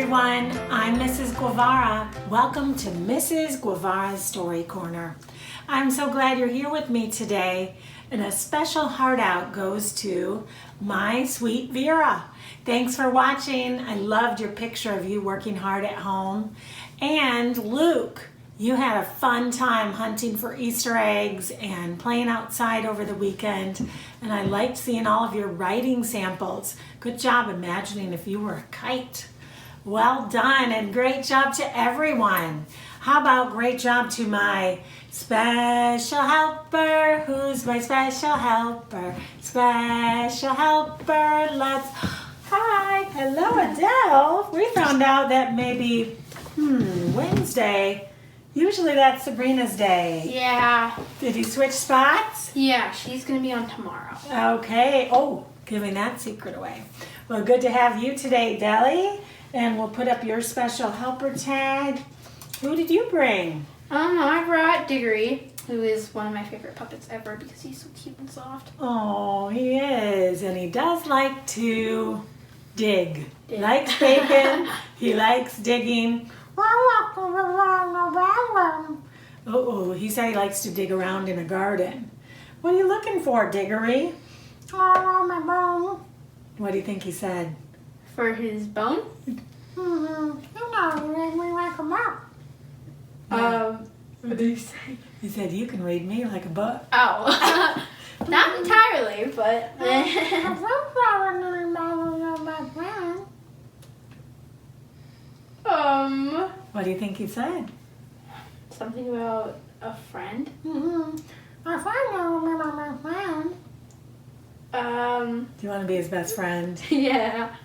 everyone, I'm Mrs. Guevara. Welcome to Mrs. Guevara's Story Corner. I'm so glad you're here with me today, and a special heart out goes to my sweet Vera. Thanks for watching. I loved your picture of you working hard at home. And Luke, you had a fun time hunting for Easter eggs and playing outside over the weekend, and I liked seeing all of your writing samples. Good job imagining if you were a kite. Well done, and great job to everyone. How about great job to my special helper? Who's my special helper? Special helper, let's... Hi, hello Adele. We found out that maybe, Wednesday, usually that's Sabrina's day. Yeah. Did you switch spots? Yeah, she's going to be on tomorrow. Okay. Oh, giving that secret away. Well, good to have you today, Deli. And we'll put up your special helper tag. Who did you bring? I brought Digory, who is one of my favorite puppets ever because he's so cute and soft. Oh, he is. And he does like to dig. He likes bacon. He likes digging. Oh, he said he likes to dig around in a garden. What are you looking for, Digory? Oh, my bone. What do you think he said? For his bone? What did he say? He said, you can read me like a book. Oh. Not entirely, but... What do you think he said? Something about a friend? My friend. Do you want to be his best friend? Yeah.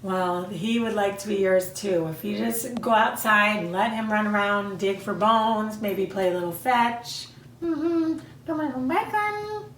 Well, he would like to be yours too. If you just go outside and let him run around and dig for bones, maybe play a little fetch. Give me some bacon.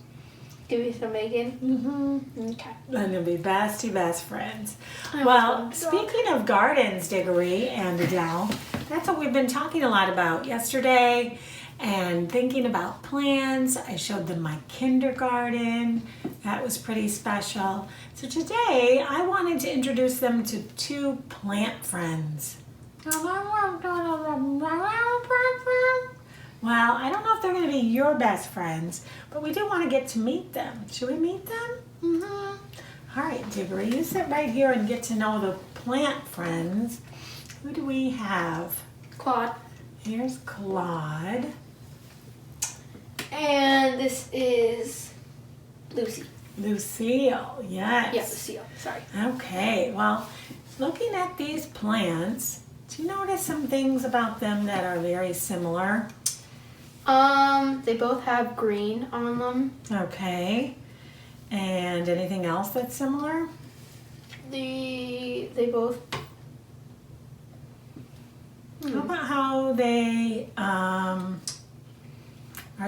Give me some bacon? Okay. And you'll be bestie best friends. Well, speaking of gardens, Digory and Adele, that's what we've been talking a lot about yesterday. And thinking about plants, I showed them my kindergarten. That was pretty special. So today, I wanted to introduce them to two plant friends. Well, I don't know if they're going to be your best friends, but we do want to get to meet them. Should we meet them? All right, Digory, you sit right here and get to know the plant friends. Who do we have? Claude. Here's Claude. And this is Lucy. Lucille, yes. Yeah, Lucille, sorry. Okay, well, looking at these plants, do you notice some things about them that are very similar? They both have green on them. Okay. And anything else that's similar? They both... How about how they, are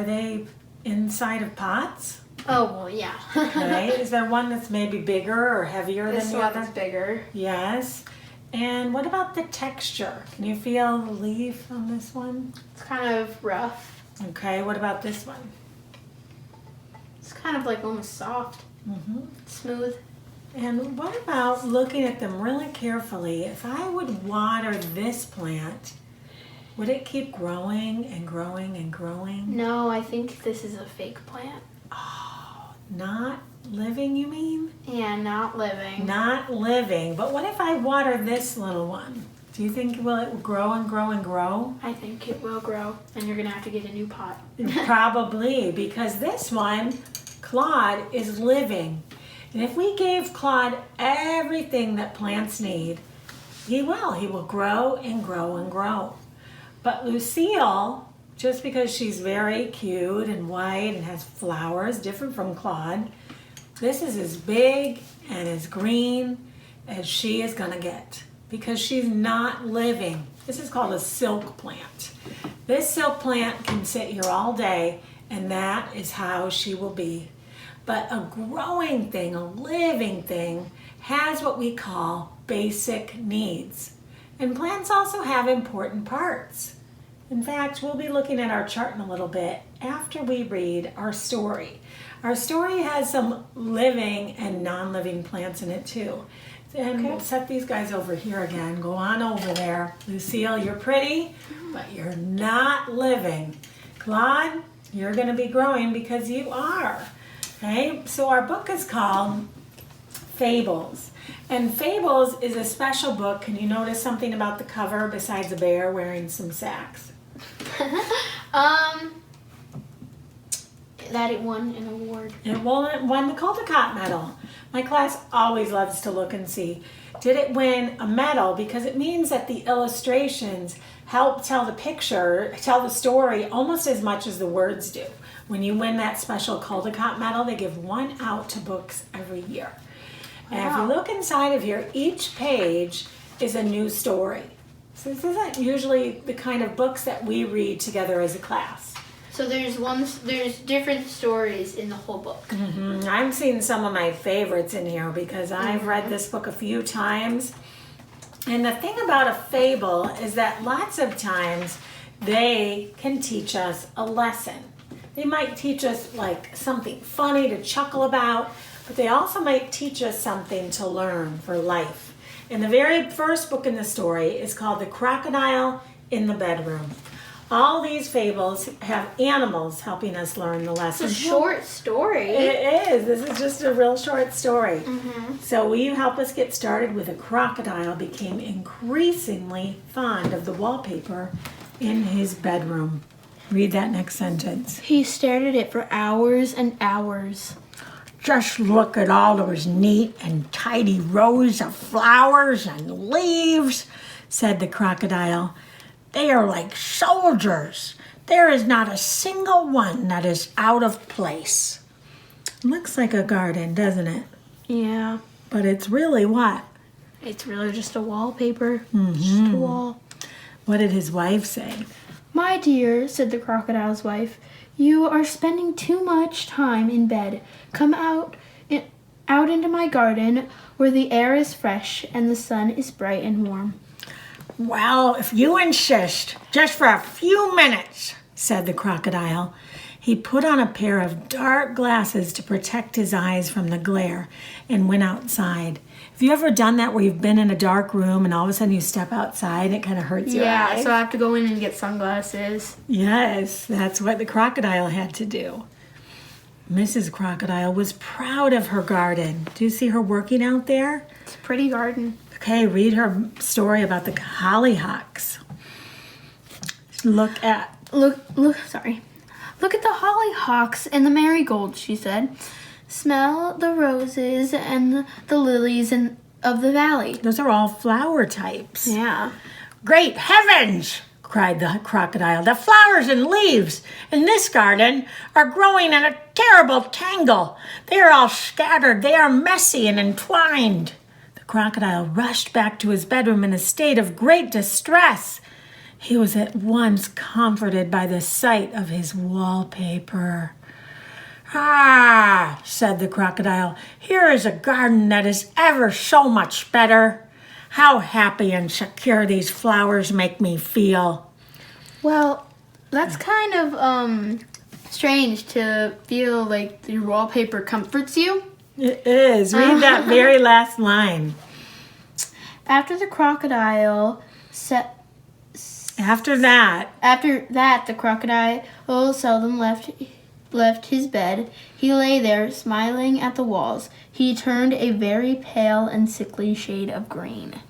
they inside of pots? Oh, well, yeah. Okay. Is there one that's maybe bigger or heavier than the other? This one's bigger. Yes. And what about the texture? Can you feel the leaf on this one? It's kind of rough. Okay. What about this one? It's kind of like almost soft. Smooth. And what about looking at them really carefully? If I would water this plant, would it keep growing and growing and growing? No, I think this is a fake plant. Oh, not living, you mean? Yeah, not living. Not living. But what if I water this little one? Do you think will it grow and grow and grow? I think it will grow, and you're going to have to get a new pot. Probably, because this one, Claude, is living. And if we gave Claude everything that plants need, he will. He will grow and grow and grow. But Lucille, just because she's very cute and white and has flowers, different from Claude, this is as big and as green as she is going to get because she's not living. This is called a silk plant. This silk plant can sit here all day, and that is how she will be. But a growing thing, a living thing, has what we call basic needs. And plants also have important parts. In fact, we'll be looking at our chart in a little bit after we read our story. Our story has some living and non-living plants in it too. And we'll set these guys over here again. Go on over there. Lucille, you're pretty, but you're not living. Claude, you're going to be growing because you are. Okay, so our book is called Fables. And Fables is a special book. Can you notice something about the cover besides a bear wearing some sacks? That it won an award. It won the Caldecott Medal. My class always loves to look and see, did it win a medal? Because it means that the illustrations help tell the picture, tell the story almost as much as the words do. When you win that special Caldecott Medal, they give one out to books every year. And if you look inside of here, each page is a new story. So this isn't usually the kind of books that we read together as a class. So there's different stories in the whole book. Mm-hmm. I'm seeing some of my favorites in here because I've read this book a few times. And the thing about a fable is that lots of times they can teach us a lesson. They might teach us like something funny to chuckle about, but they also might teach us something to learn for life. And the very first book in the story is called The Crocodile in the Bedroom. All these fables have animals helping us learn the lesson. It's a short story. It is. This is just a real short story. Mm-hmm. So will you help us get started with a crocodile became increasingly fond of the wallpaper in his bedroom. Read that next sentence. He stared at it for hours and hours. Just look at all those neat and tidy rows of flowers and leaves, said the crocodile. They are like soldiers. There is not a single one that is out of place. Looks like a garden, doesn't it? Yeah. But it's really what? It's really just a wallpaper. Mm-hmm. Just a wall. What did his wife say? My dear, said the crocodile's wife, you are spending too much time in bed. Come out into my garden where the air is fresh and the sun is bright and warm. Well, if you insist, just for a few minutes, said the crocodile. He put on a pair of dark glasses to protect his eyes from the glare and went outside. Have you ever done that where you've been in a dark room and all of a sudden you step outside and it kind of hurts your eyes? Yeah, so I have to go in and get sunglasses. Yes, that's what the crocodile had to do. Mrs. Crocodile was proud of her garden. Do you see her working out there? It's a pretty garden. Okay, read her story about the hollyhocks. Look, sorry. Look at the hollyhocks and the marigolds, she said. Smell the roses and the lilies of the valley. Those are all flower types. Yeah. Great heavens, cried the crocodile. The flowers and leaves in this garden are growing in a terrible tangle. They are all scattered. They are messy and entwined. The crocodile rushed back to his bedroom in a state of great distress. He was at once comforted by the sight of his wallpaper. Ah, said the crocodile, here is a garden that is ever so much better. How happy and secure these flowers make me feel. Well, that's kind of strange to feel like your wallpaper comforts you. It is. Read that very last line. After the crocodile After that, the crocodile seldom left his bed. He lay there, smiling at the walls. He turned a very pale and sickly shade of green.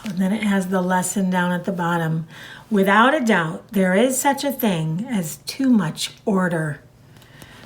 And then it has the lesson down at the bottom. Without a doubt, there is such a thing as too much order.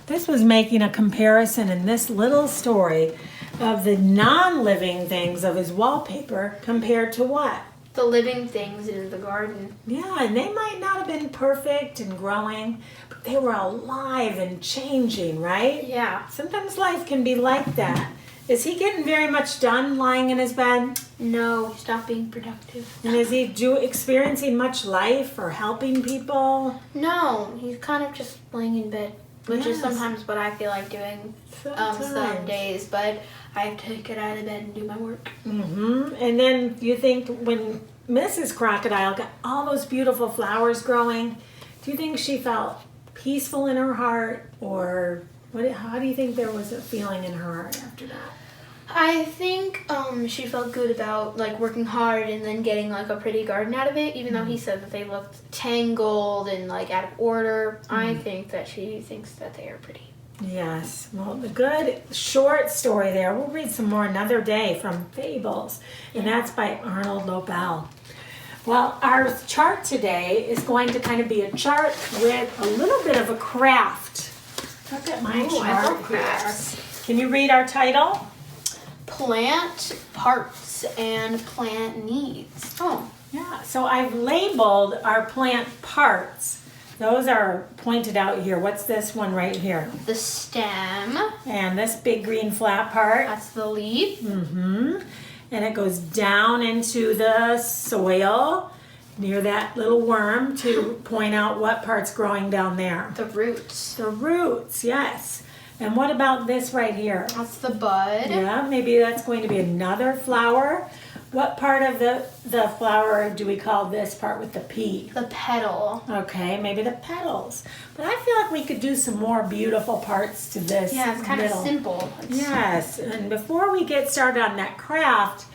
This was making a comparison in this little story of the non-living things of his wallpaper compared to what? The living things in the garden. Yeah, and they might not have been perfect and growing, but they were alive and changing, right? Yeah. Sometimes life can be like that. Is he getting very much done lying in his bed? No, he's not being productive. And is he experiencing much life or helping people? No, he's kind of just laying in bed, which is Yes. sometimes what I feel like doing some days, but I have to get out of bed and do my work. Mm-hmm. And then you think when Mrs. Crocodile got all those beautiful flowers growing, do you think she felt peaceful in her heart, or how do you think there was a feeling in her heart after that? I think she felt good about like working hard and then getting like a pretty garden out of it, even though he said that they looked tangled and like out of order. I think that she thinks that they are pretty. Yes, well, the good short story there. We'll read some more another day from Fables, and that's by Arnold Lobel. Well, our chart today is going to kind of be a chart with a little bit of a craft. Look at my Ooh, I chart love here. crafts. Can you read our title? Plant parts and plant needs. Oh, Yeah, so I've labeled our plant parts. Those are pointed out here. What's this one right here? the stem. And this big green flat part. That's the leaf. Mm-hmm. And it goes down into the soil near that little worm to point out what part's growing down there. The roots. The roots, yes. And what about this right here? That's the bud. Yeah, maybe that's going to be another flower. What part of the flower do we call this part with the P? The petal. Okay, maybe the petals. But I feel like we could do some more beautiful parts to this. Yeah, it's kind of middle. simple. Yes, and before we get started on that craft,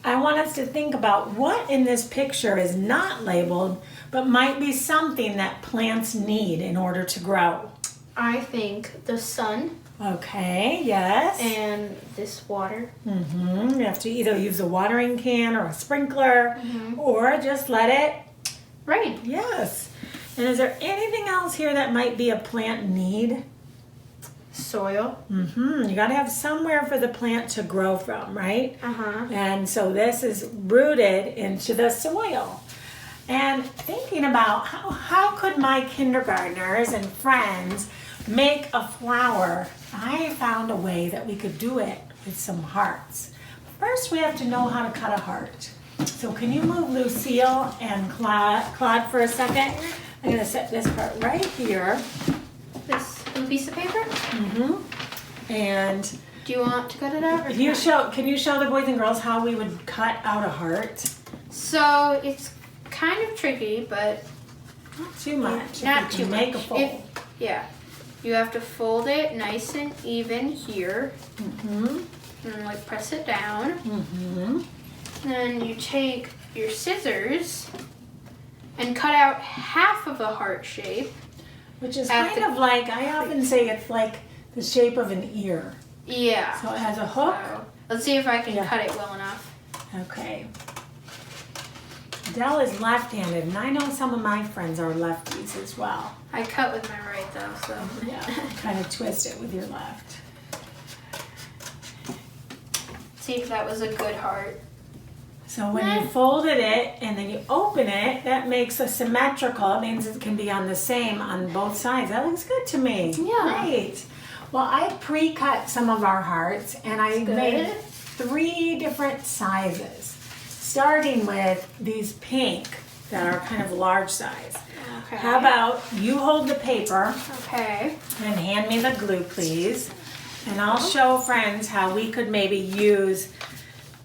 I want us to think about what in this picture is not labeled, but might be something that plants need in order to grow. I think the sun Okay, yes. and this water. Mm-hmm. You have to either use a watering can or a sprinkler, or just let it. Rain. Yes. And is there anything else here that might be a plant need? Soil. Mm-hmm. You got to have somewhere for the plant to grow from, right? Uh-huh. And so this is rooted into the soil. And thinking about how could my kindergartners and friends make a flower, I found a way that we could do it with some hearts. First, we have to know how to cut a heart. So can you move Lucille and Claude for a second? I'm going to set this part right here. This blue piece of paper. And Do you want to cut it out? Or if you not? can you show the boys and girls how we would cut out a heart? So it's kind of tricky, but Not too much. not If you too can make much. a fold. Yeah. You have to fold it nice and even here. And like press it down. And then you take your scissors and cut out half of a heart shape. Which is At kind the of like, I often say it's like the shape of an ear. Yeah. So it has a hook. So, let's see if I can Yeah. cut it well enough. Okay. Dell is left-handed, and I know some of my friends are lefties as well. I cut with my right though, so. Yeah, kind of twist it with your left. See if that was a good heart. So when you folded it and then you open it, that makes a symmetrical. It means it can be on the same on both sides. That looks good to me. Yeah. Great. Well, I pre-cut some of our hearts, and I Good. made 3 different sizes, starting with these pink that are kind of large size. Okay. How about you hold the paper Okay. and hand me the glue, please. And I'll show friends how we could maybe use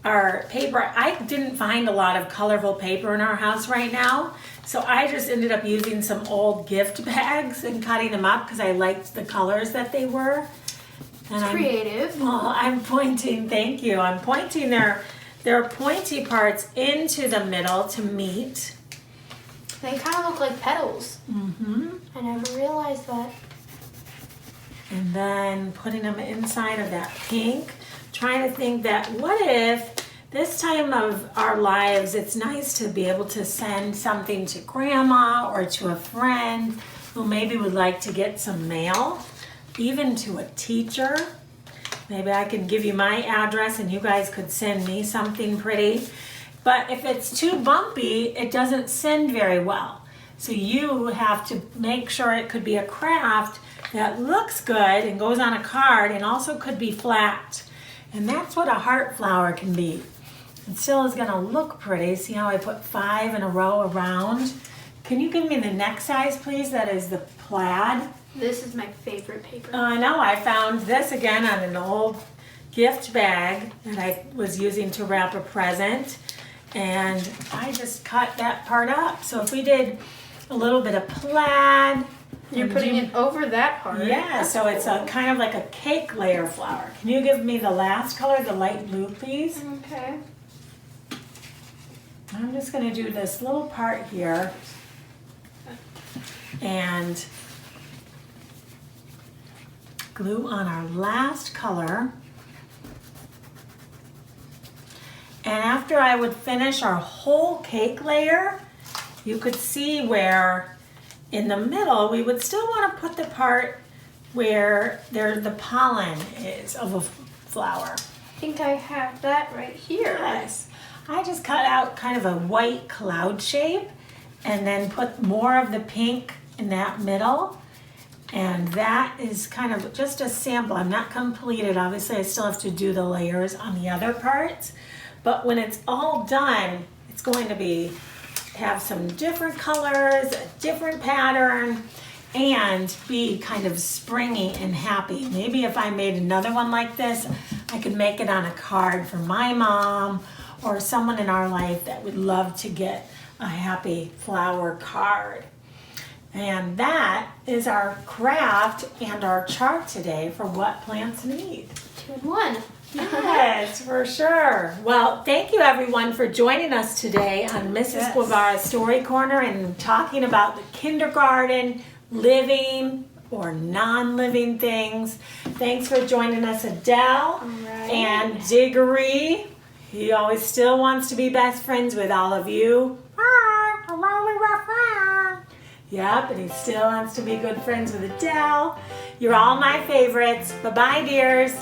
our paper. I didn't find a lot of colorful paper in our house right now, so I just ended up using some old gift bags and cutting them up because I liked the colors that they were. And Creative. I'm pointing, thank you. I'm pointing their pointy parts into the middle to meet. They kind of look like petals. I never realized that. And then putting them inside of that pink. Trying to think that what if this time of our lives, it's nice to be able to send something to grandma or to a friend who maybe would like to get some mail, even to a teacher. Maybe I could give you my address and you guys could send me something pretty. But if it's too bumpy, it doesn't send very well. So you have to make sure it could be a craft that looks good and goes on a card and also could be flat. And that's what a heart flower can be. It still is gonna look pretty. See how I put 5 in a row around? Can you give me the next size, please? That is the plaid. This is my favorite paper. I know, I found this again on an old gift bag that I was using to wrap a present. And I just cut that part up. So if we did a little bit of plaid, You're And putting it over that heart. Yeah, so it's a kind of like a cake layer flower. Can you give me the last color, the light blue, please? Okay. I'm just going to do this little part here and glue on our last color. And after I would finish our whole cake layer, you could see where in the middle we would still want to put the part where the pollen is of a flower. I think I have that right here. Yes. I just cut out kind of a white cloud shape and then put more of the pink in that middle. And that is kind of just a sample. I'm not completed. Obviously, I still have to do the layers on the other parts. But when it's all done, it's going to have some different colors, a different pattern, and be kind of springy and happy. Maybe if I made another one like this, I could make it on a card for my mom or someone in our life that would love to get a happy flower card. And that is our craft and our chart today for what plants need. 2 in 1. Yes, for sure. Well, thank you everyone for joining us today on Mrs. Guevara's Story Corner and talking about the kindergarten, living or non-living things. Thanks for joining us, Adele and Digory. He always still wants to be best friends with all of you. Yep, and he still wants to be good friends with Adele. You're all my favorites. Bye-bye, dears.